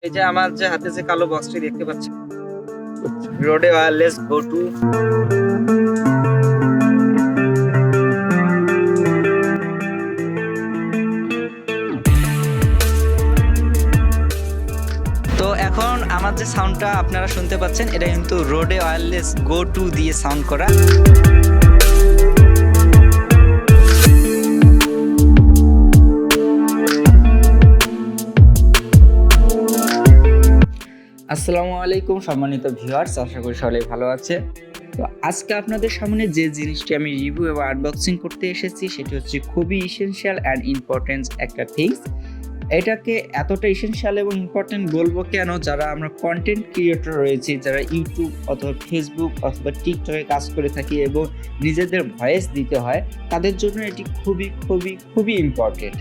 এই যে আমার যে হাতে যে কালো বক্সটি দেখতে পাচ্ছেন, রোডে ওয়্যারলেস গো টু। তো এখন আমার যে সাউন্ডটা আপনারা শুনতে পাচ্ছেন, এটা কিন্তু রোডে ওয়্যারলেস গো টু দিয়ে সাউন্ড করা। আসসালামু আলাইকুম সম্মানিত ভিউয়ার্স, আশা করি সবাই ভালো আছে। তো আজকে আপনাদের সামনে যে জিনিসটি আমি রিভিউ এবং আনবক্সিং করতে এসেছি সেটি হচ্ছে খুবই ইসেনশিয়াল অ্যান্ড ইম্পর্টেন্ট একটা থিংস। এটাকে এতটা ইসেনশিয়াল এবং ইম্পর্টেন্ট বলবো কেন, যারা আমরা কন্টেন্ট ক্রিয়েটর রয়েছি, যারা ইউটিউব অথবা ফেসবুক অথবা টিকটকে কাজ করে থাকি এবং নিজেদের ভয়েস দিতে হয়, তাদের জন্য এটি খুবই ইম্পর্টেন্ট।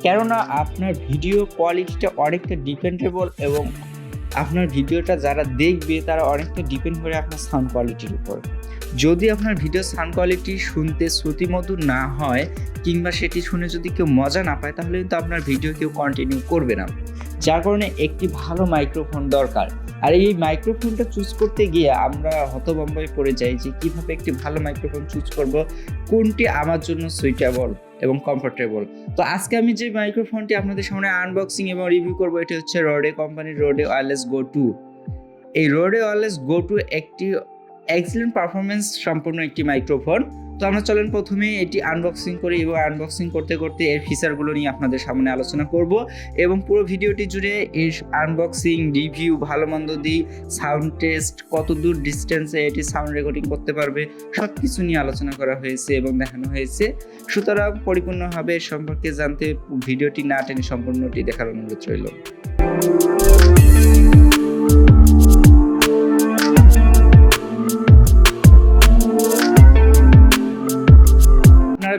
কেননা আপনার ভিডিও কোয়ালিটিটা অনেকটা ডিপেন্ডেবল এবং আপনার ভিডিওটা যারা দেখবে তারা অনেকটা ডিপেন্ড করে আপনার সাউন্ড কোয়ালিটির উপর। যদি আপনার ভিডিও সাউন্ড কোয়ালিটি শুনতে শ্রুতিমধুর না হয় কিংবা সেটি শুনে যদি কেউ মজা না পায়, তাহলে কিন্তু আপনার ভিডিও কেউ কন্টিনিউ করবে না। যার কারণে একটি ভালো মাইক্রোফোন দরকার। আর এই মাইক্রোফোনটা চুজ করতে গিয়ে আমরা হতভম্বয় পড়ে যাই যে কীভাবে একটি ভালো মাইক্রোফোন চুজ করব, কোনটি আমার জন্য সুইটেবল এবং কমফোর্টেবল। তো আজকে আমি যে মাইক্রোফোনটি আপনাদের সামনে আনবক্সিং এবং রিভিউ করবো, এটি হচ্ছে রোডে কোম্পানির রোডে ওয়্যারলেস গো টু। এই রোডে ওয়্যারলেস গো টু একটি এক্সিলেন্ট পারফরমেন্স সম্পূর্ণ একটি মাইক্রোফোন। তো আমরা চলেন প্রথমে এটি আনবক্সিং করি এবং আনবক্সিং করতে করতে এর ফিচারগুলো নিয়ে আপনাদের সামনে আলোচনা করব এবং পুরো ভিডিওটি জুড়ে এর আনবক্সিং, রিভিউ, ভালো মন্দ দিই, সাউন্ড টেস্ট, কতদূর ডিস্টেন্সে এটি সাউন্ড রেকর্ডিং করতে পারবে, সব কিছু নিয়ে আলোচনা করা হয়েছে এবং দেখানো হয়েছে। সুতরাং পরিপূর্ণভাবে এর সম্পর্কে জানতে ভিডিওটি না টেনে সম্পূর্ণটি দেখার অনুরোধ রইল।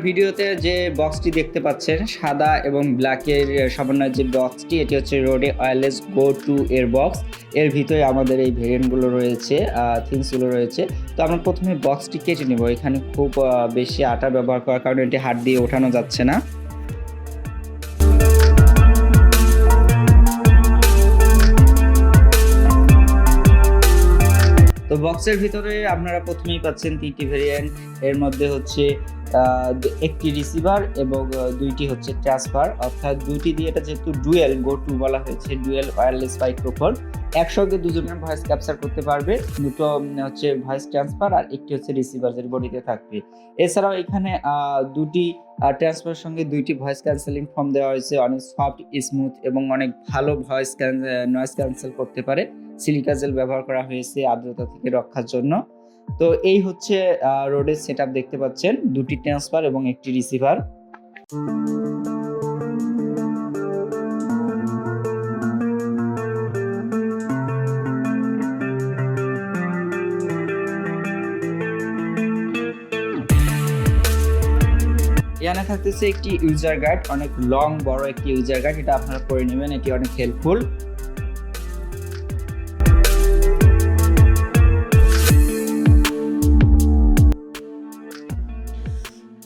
ভিডিওতে যে বক্সটি দেখতে পাচ্ছেন সাদা এবং ব্ল্যাকের সমন্বয়ে যে বক্সটি, এটি হচ্ছে রোডে ওয়্যারলেস গো টু এর বক্স। এর ভিতরে আমাদের এই ভেরিয়েন্টগুলো রয়েছে, থিংসগুলো রয়েছে। তো আমরা প্রথমে বক্সটি কেটে নেব। এখানে খুব বেশি আটা ব্যবহার করার কারণে এটি হাত দিয়ে ওঠানো যাচ্ছে না। তো বক্সের ভিতরে আপনারা প্রথমেই পাচ্ছেন তিনটি ভেরিয়েন্ট। এর মধ্যে হচ্ছে একটি রিসিভার এবং দুইটি হচ্ছে ট্রান্সফার, অর্থাৎ দুইটি দিয়ে, এটা যেহেতু ডুয়েল গো টু বলা হয়েছে, ডুয়েল ওয়্যারলেস মাইক্রোফোন, একসঙ্গে দুজনের ভয়েস ক্যাপচার করতে পারবে। দুটো হচ্ছে ভয়েস ট্রান্সফার আর একটি হচ্ছে রিসিভার যেটা বডিতে থাকবে। এছাড়াও এখানে দুটি ট্রান্সফারের সঙ্গে দুইটি ভয়েস ক্যান্সেলিং ফর্ম দেওয়া হয়েছে, অনেক সফট, স্মুথ এবং অনেক ভালো ভয়েস নয়েজ ক্যান্সেল করতে পারে। সিলিকা জেল ব্যবহার করা হয়েছে আর্দ্রতা থেকে রক্ষার জন্য। তো এই হচ্ছে রোডের সেটআপ দেখতে পাচ্ছেন, দুটি ট্রান্সফার এবং একটি রিসিভার। এখানে থাকতেছে একটি ইউজার গাইড, অনেক লং বড় একটি ইউজার গাইড, এটা আপনারা পড়ে নেবেন, এটি অনেক হেল্পফুল।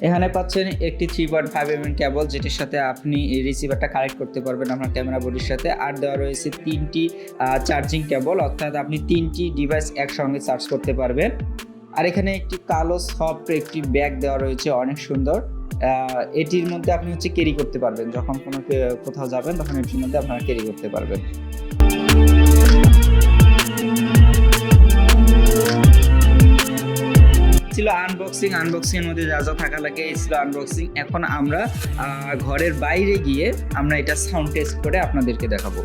এখানে পাচ্ছেন একটি 3.5mm কেবল, যেটির সাথে আপনি এই রিসিভারটা কানেক্ট করতে পারবেন আপনার ক্যামেরা বডির সাথে। আর দেওয়া রয়েছে তিনটি চার্জিং কেবল, অর্থাৎ আপনি তিনটি ডিভাইস একসঙ্গে চার্জ করতে পারবেন। আর এখানে একটি কালো সফট একটি ব্যাগ দেওয়া রয়েছে, অনেক সুন্দর। এটির মধ্যে আপনি হচ্ছে ক্যারি করতে পারবেন, যখন কোথাও যাবেন তখন এটির মধ্যে আপনারা ক্যারি করতে পারবেন। ছিল আনবক্সিং এর মধ্যে যা যা থাকা লাগে এই ছিল আনবক্সিং। এখন আমরা ঘরের বাইরে গিয়ে আমরা এটা সাউন্ড টেস্ট করে আপনাদেরকে দেখাবো।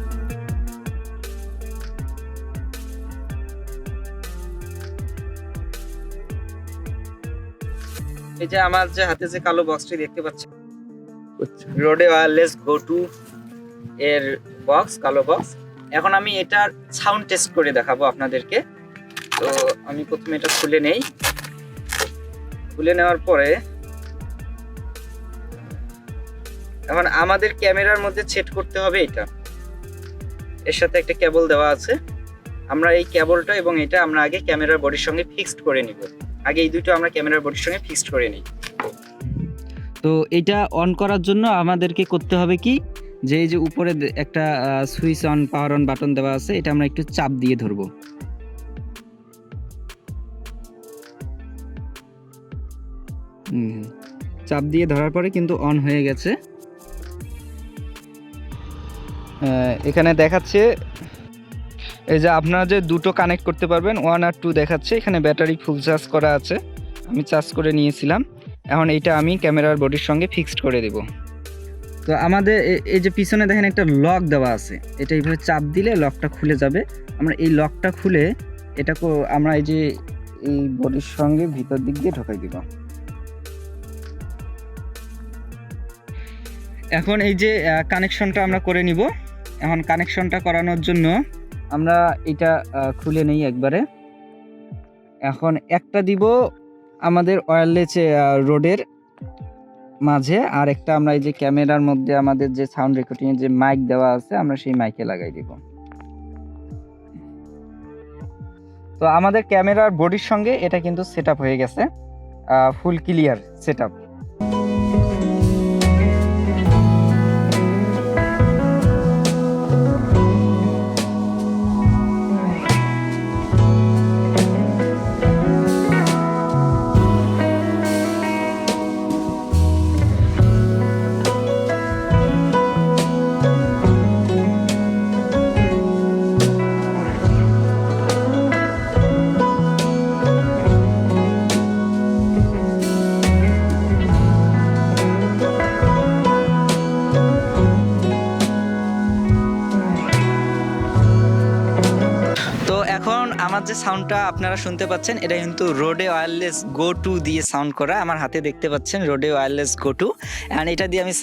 এই যে আমার যে হাতে যে কালো বক্সটি দেখতে পাচ্ছেন, রোডে ওয়্যারলেস গো টু এর বক্স, কালো বক্স। এখন আমি এটার সাউন্ড টেস্ট করে দেখাবো আপনাদেরকে। তো আমি প্রথমে এটা খুলে নেই। খুলে নেওয়ার পরে এখন আমাদের ক্যামেরার মধ্যে সেট করতে হবে এটা। এর সাথে একটা কেবল দেওয়া আছে, আমরা এই কেবলটা এবং এটা আমরা আগে ক্যামেরার বডির সঙ্গে ফিক্সড করে নিব। আগে এই দুটো আমরা ক্যামেরার বডির সঙ্গে ফিক্সড করে নিই। তো এটা অন করার জন্য আমাদেরকে করতে হবে কি, যে এই যে উপরে একটা switch on power on button দেওয়া আছে, এটা আমরা একটু চাপ দিয়ে ধরবো। চাপ দিয়ে ধরার পরে কিন্তু অন হয়ে গেছে। এখানে দেখাচ্ছে এই যে আপনারা যে দুটো কানেক্ট করতে পারবেন, 1 আর 2 দেখাচ্ছে। এখানে ব্যাটারি ফুল চার্জ করা আছে, আমি চার্জ করে নিয়েছিলাম। এখন এইটা আমি ক্যামেরার বডির সঙ্গে ফিক্সড করে দেব। তো আমাদের এই যে পিছনে দেখেন একটা লক দেওয়া আছে, এটা এইভাবে চাপ দিলে লকটা খুলে যাবে। আমরা এই লকটা খুলে এটাকে আমরা এই যে এই বডির সঙ্গে ভিতর দিক দিয়ে ঢোকাই দিব। এখন এই যে কানেকশনটা আমরা করে নিব। এখন কানেকশনটা করানোর জন্য আমরা এটা খুলে নেই একবারে। এখন একটা দিব আমাদের ওয়্যারলেস রোডের মাঝে, আর একটা আমরা এই যে ক্যামেরার মধ্যে আমাদের যে সাউন্ড রেকর্ডিং এর যে মাইক দেওয়া আছে, আমরা সেই মাইকে লাগাই দিব। তো আমাদের ক্যামেরার বডির সঙ্গে এটা কিন্তু সেটআপ হয়ে গেছে, ফুল ক্লিয়ার সেটআপ। এখন আমার যে সাউন্ডটা আপনারা শুনতে পাচ্ছেন, এটা কিন্তু রোডে ওয়্যারলেস গো টু দিয়ে সাউন্ড করা। আমার হাতে দেখতে পাচ্ছেন রোডে ওয়্যারলেস গো টু, অ্যান্ড এটা দিয়ে আমি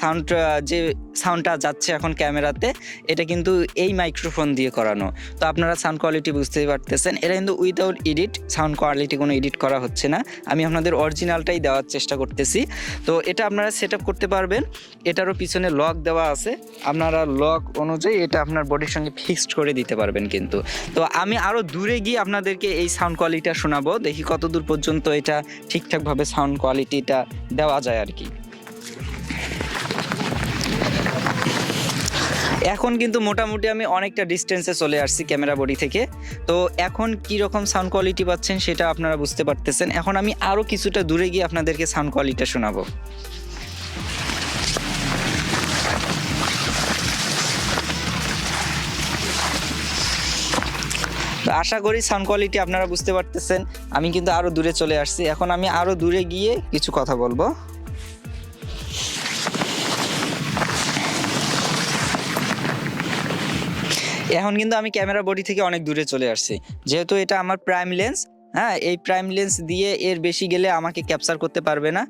যে সাউন্ডটা যাচ্ছে এখন ক্যামেরাতে, এটা কিন্তু এই মাইক্রোফোন দিয়ে করানো। তো আপনারা সাউন্ড কোয়ালিটি বুঝতেই পারতেছেন, এটা কিন্তু উইদাউট এডিট সাউন্ড কোয়ালিটি, কোনো এডিট করা হচ্ছে না। আমি আপনাদের অরিজিনালটাই দেওয়ার চেষ্টা করতেছি। তো এটা আপনারা সেট আপ করতে পারবেন। এটারও পিছনে লক দেওয়া আছে, আপনারা লক অনুযায়ী এটা আপনার বডির সঙ্গে ফিক্সড করে দিতে পারবেন কিন্তু। তো আমি আরও দূরে গিয়ে আপনাদেরকে এই সাউন্ড কোয়ালিটিটা শোনাবো, দেখি কত দূর পর্যন্ত এটা ঠিকঠাকভাবে সাউন্ড কোয়ালিটিটা দেওয়া যায় আর কি। এখন কিন্তু মোটামুটি আমি অনেকটা ডিস্টেন্সে চলে আসছি ক্যামেরা বডি থেকে। তো এখন কি রকম সাউন্ড কোয়ালিটি পাচ্ছেন সেটা আপনারা বুঝতে পারতেছেন। এখন আমি আরও কিছুটা দূরে গিয়ে আপনাদেরকে সাউন্ড কোয়ালিটিটা শোনাবো। আশা করি সাউন্ড কোয়ালিটি আপনারা বুঝতে পারতেছেন। আমি কিন্তু আরও দূরে চলে আসছি, এখন আমি আরও দূরে গিয়ে কিছু কথা বলবো। এখন কিন্তু আমি ক্যামেরা বডি থেকে অনেক দূরে চলে আসছি, যেহেতু এটা আমার প্রাইম লেন্স। হ্যাঁ, এই প্রাইম লেন্স দিয়ে এর বেশি গেলে আমাকে ক্যাপচার করতে পারবে না।